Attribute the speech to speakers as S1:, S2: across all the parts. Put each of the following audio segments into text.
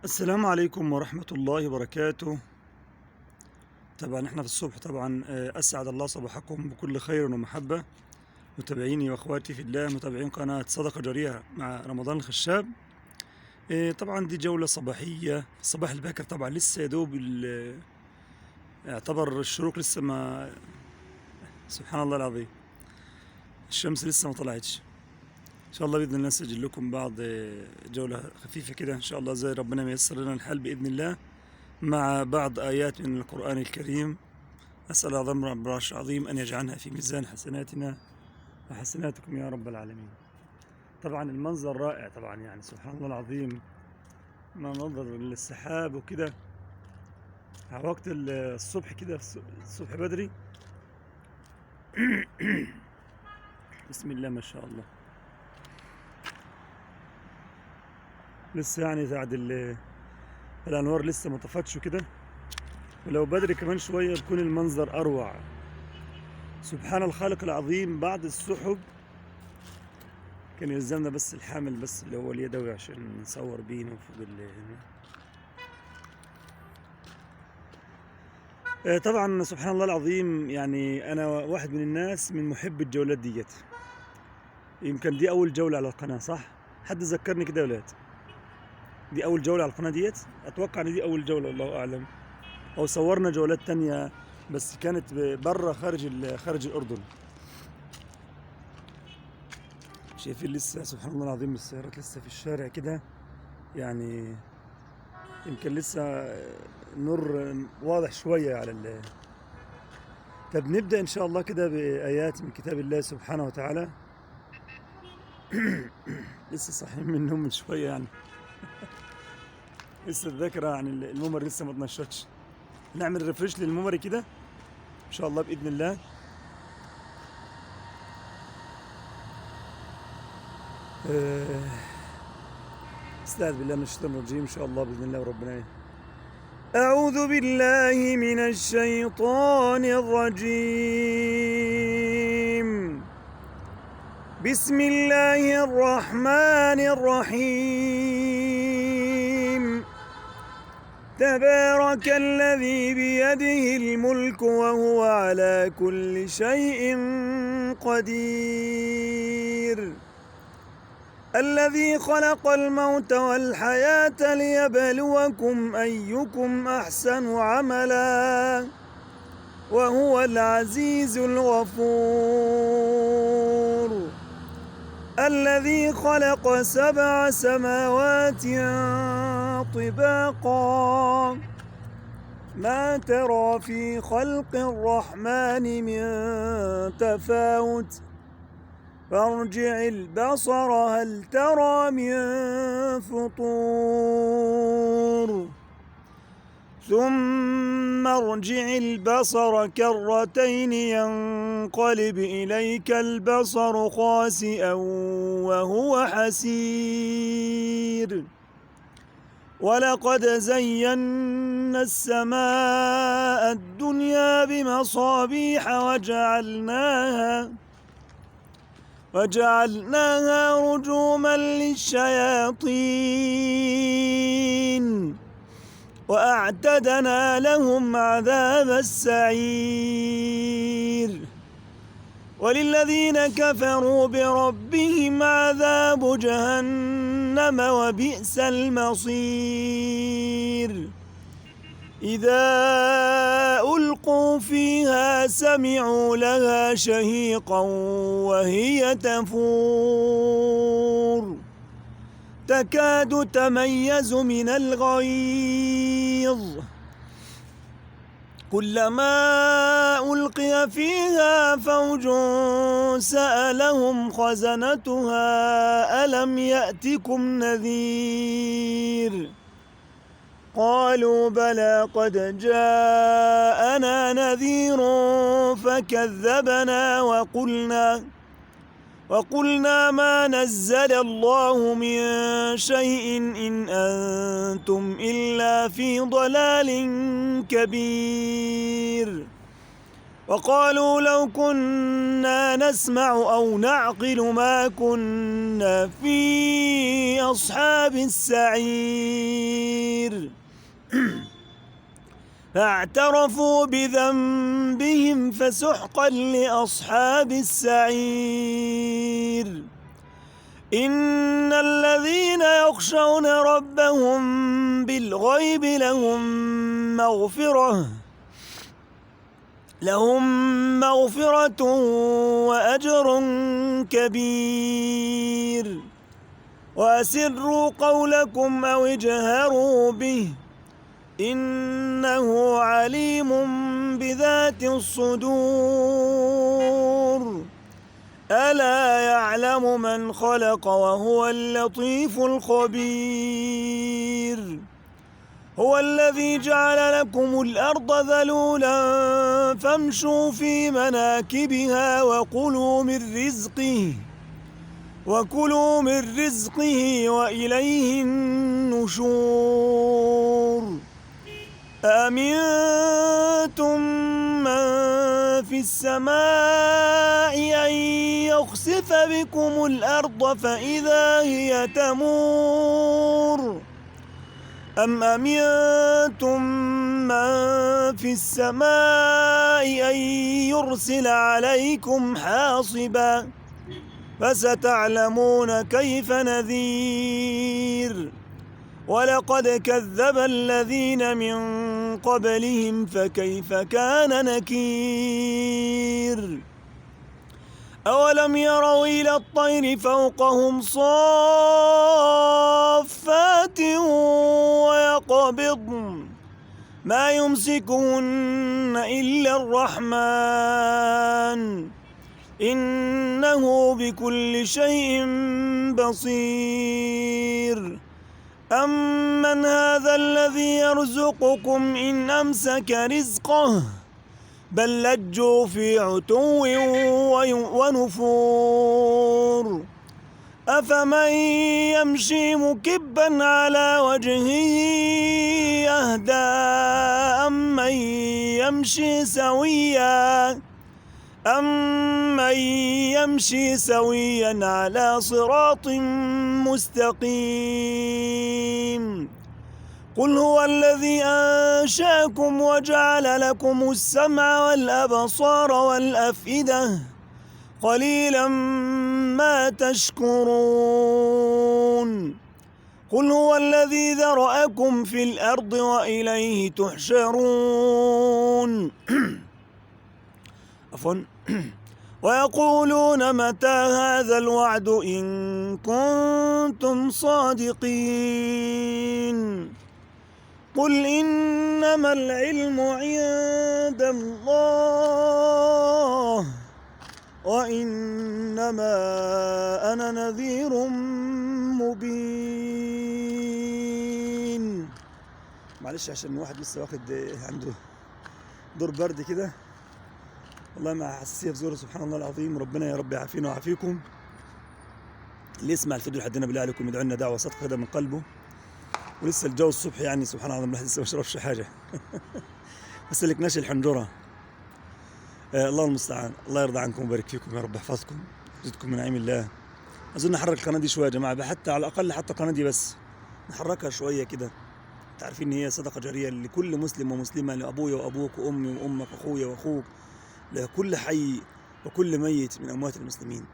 S1: السلام عليكم ورحمة الله وبركاته. طبعا احنا في الصبح طبعا أسعد الله صباحكم بكل خير ومحبة. متابعيني وأخواتي في الله، متابعين قناة صدقة جارية مع رمضان الخشاب. طبعا دي جولة صباحية في الصباح الباكر، طبعا لسه يا دوب يعتبر الشروق لسه ما، سبحان الله العظيم، الشمس لسه ما طلعتش. إن شاء الله بإذن الله نسجل لكم بعض جولة خفيفة كده إن شاء الله، زي ربنا ما ييسر لنا الحال بإذن الله، مع بعض آيات من القرآن الكريم. أسأل أعظم رب العرش العظيم أن يجعلها في ميزان حسناتنا وحسناتكم يا رب العالمين. طبعا المنظر رائع طبعا، يعني سبحان الله العظيم، منظر السحاب وكده على وقت الصبح كده، الصبح بدري. بسم الله ما شاء الله. لسه يعني بعد الأنوار لسه ما طفتش وكده، ولو بدري كمان شوية بيكون المنظر أروع. سبحان الخالق العظيم. بعد السحب كان يلزمنا بس الحامل بس اللي هو اليدوي عشان نصور بيه فوق طبعا سبحان الله العظيم. يعني انا واحد من الناس من محب الجولات ديت. يمكن دي اول جولة على القناة، صح؟ حد ذكرني كده يا ولاد، دي اول جولة على القناة ديت؟ اتوقع ان دي اول جولة، الله اعلم. او صورنا جولات تانية بس كانت برا خارج الاردن. شايفين لسه سبحان الله العظيم السيارات لسه في الشارع كده، يعني يمكن لسه النور واضح شوية على طب نبدأ إن شاء الله كده بآيات من كتاب الله سبحانه وتعالى. لسه صاحيين من النوم من شوية يعني. لسه الذاكرة عن الميموري لسه ما اتنشطش. نعمل ريفريش للميموري كده إن شاء الله بإذن الله. استعذ بالله من الشيطان الرجيم إن شاء الله بإذن الله وربنا. أعوذ بالله من الشيطان الرجيم. بسم الله الرحمن الرحيم. تبارك الذي بيده الملك وهو على كل شيء قدير. الذي خلق الموت والحياة ليبلوكم أيكم أحسن عملا وهو العزيز الغفور. الذي خلق 7 سماوات طباقا ما ترى في خلق الرحمن من تفاوت فارجع البصر هل ترى من فطور ثم ارجع البصر كرتين ينقلب إليك البصر خاسئا وهو حسير. ولقد زينا السماء الدنيا بمصابيح وجعلناها رجوما للشياطين وأعتدنا لهم عذاب السعير. وللذين كفروا بربهم عذاب جهنم وبئس المصير. إذا ألقوا فيها سمعوا لها شهيقا وهي تفور تكاد تميز من الغيظ كلما ألقي فيها فوج سألهم خزنتها ألم يأتكم نذير قالوا بلى قد جاءنا نذير فكذبنا وقلنا ما نزل الله من شيء إن أنتم إلا في ضلال كبير. وقالوا لو كنا نسمع أو نعقل ما كنا في أصحاب السعير فاعترفوا بذنبهم فسحقا لأصحاب السعير إن الذين يخشون ربهم بالغيب لهم مغفرة وأجر كبير وأسروا قولكم أو اجهروا به إنه عليم بذات الصدور ألا يعلم من خلق وهو اللطيف الخبير هو الذي جعل لكم الأرض ذلولا فامشوا في مناكبها وكلوا من رزقه وإليه النشور أأمنتم من في السماء أن يخسف بكم الأرض فإذا هي تمور أم أمنتم من في السماء أن يرسل عليكم حاصبا فستعلمون كيف نذير ولقد كذب الذين من قبلهم فكيف كان نكير أولم يروا إلى الطير فوقهم صافات ويقبضن ما يمسكهن إلا الرحمن إنه بكل شيء بصير أمن هذا الذي يرزقكم إن أمسك رزقه بل لجوا في عتو ونفور أفمن يمشي مكبا على وجهه أهدى أمن يمشي سويا على صراط مستقيم قل هو الذي أنشأكم وجعل لكم السمع والأبصار والأفئدة قليلا ما تشكرون قل هو الذي ذرأكم في الأرض وإليه تحشرون عفوا ويقولون متى هذا الوعد إن كنتم صادقين قل إنما العلم عند الله وإنما أنا نذير مبين. معلش عشان الواحد لسه واخد عنده دور برد كده، والله مع حساسية في زوره سبحان الله العظيم. ربنا يا رب يعافينا ويعافيكم. اللي يسمع الفيديو لحد هنا بالله عليكم يدعو لنا دعوة صدقة كده من قلبه. ولسه الجو الصبح يعني سبحان الله الواحد لسه ما شربش حاجة بس لكناش الحنجرة. الله المستعان. الله يرضى عنكم ويبارك فيكم يا رب، يحفظكم يزيدكم من نعيم الله. أظن نحرك القناة دي شوية يا جماعة، حتى على الأقل حتى القناة دي بس نحركها شوية كده. تعرفين إن هي صدقة جارية لكل مسلم ومسلمة، لأبويا وأبوك وأمي وأمك وأخويا وأخوك، لكل حي وكل ميت من أموات المسلمين.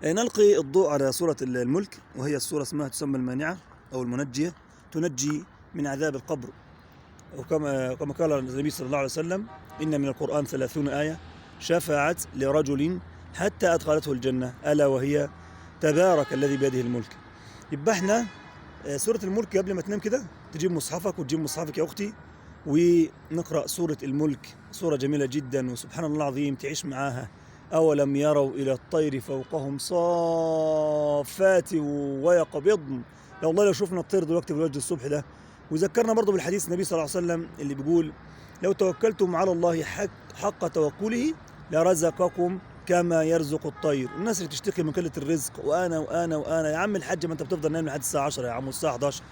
S1: نلقي الضوء على سورة الملك، وهي السورة اسمها تسمى المانعة أو المنجية، تنجي من عذاب القبر. وكما قال النبي صلى الله عليه وسلم: إن من القرآن 30 آية شفعت لرجل حتى أدخلته الجنة، ألا وهي تبارك الذي بيده الملك. يبقى احنا سورة الملك قبل ما تنام كده تجيب مصحفك وتجيب مصحفك يا أختي ونقرأ سورة الملك. سورة جميلة جدا وسبحان الله العظيم تعيش معاها. أولم يروا إلى الطير فوقهم صافات ويقبضن. لو والله لو شفنا الطير دلوقتي في وجه الصبح ده. وذكرنا برضه بالحديث النبي صلى الله عليه وسلم اللي بيقول: لو توكلتم على الله حق توكله لرزقكم كما يرزق الطير. الناس اللي تشتكي من قلة الرزق وأنا يا عم الحاج، ما أنت بتفضل نايم لحد الساعة 10 يا عم والساعة 11.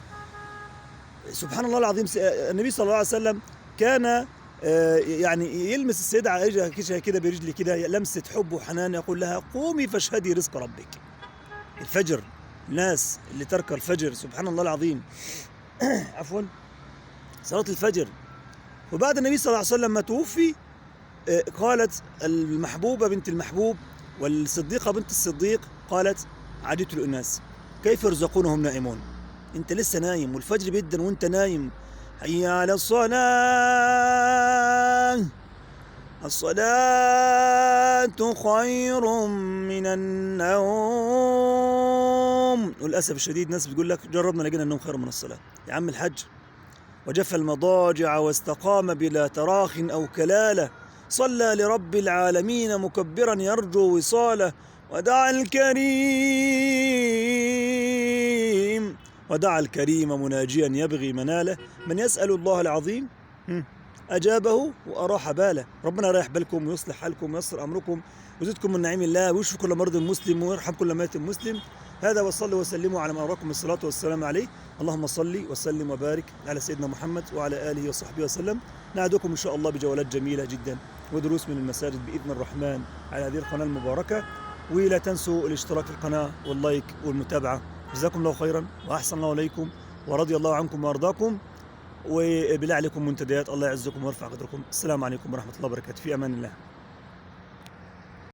S1: سبحان الله العظيم. النبي صلى الله عليه وسلم كان يعني يلمس السيدة عائشة كده برجلي كده لمسة حب وحنان، يقول لها قومي فاشهدي رزق ربك. الفجر، الناس اللي ترك الفجر سبحان الله العظيم عفوا، صلاة الفجر. وبعد النبي صلى الله عليه وسلم ما توفي قالت المحبوبة بنت المحبوب والصديقة بنت الصديق، قالت عجبت الأناس كيف يرزقونهم نائمون. انت لسه نايم والفجر بيدن وانت نايم. حي على الصلاة، الصلاة خير من النوم. وللأسف الشديد ناس بتقول لك جربنا لقينا النوم خير من الصلاة. يا عم الحج، وجف المضاجع واستقام بلا تراخ أو كلالة، صلى لرب العالمين مكبرا يرجو وصاله، ودعا الكريم مناجيا يبغي مناله. من يسأل الله العظيم أجابه وأراح باله. ربنا يريح بالكم ويصلح حالكم وييسر أمركم ويزيدكم من نعيم الله ويشفي كل مرض مسلم ويرحم كل ميت مسلم. هذا وصلوا وسلموا على من أمركم الصلاة والسلام عليه. اللهم صل وسلم وبارك على سيدنا محمد وعلى آله وصحبه وسلم. نعدكم إن شاء الله بجولات جميلة جدا ودروس من المساجد بإذن الرحمن على هذه القناة المباركة. ولا تنسوا الاشتراك في القناة واللايك والمتابعة. جزاكم الله خيرا وأحسن الله إليكم ورضي الله عنكم وأرضاكم. وبالله عليكم منتديات، الله يعزكم ويرفع قدركم. السلام عليكم ورحمة الله وبركاته، في أمان الله.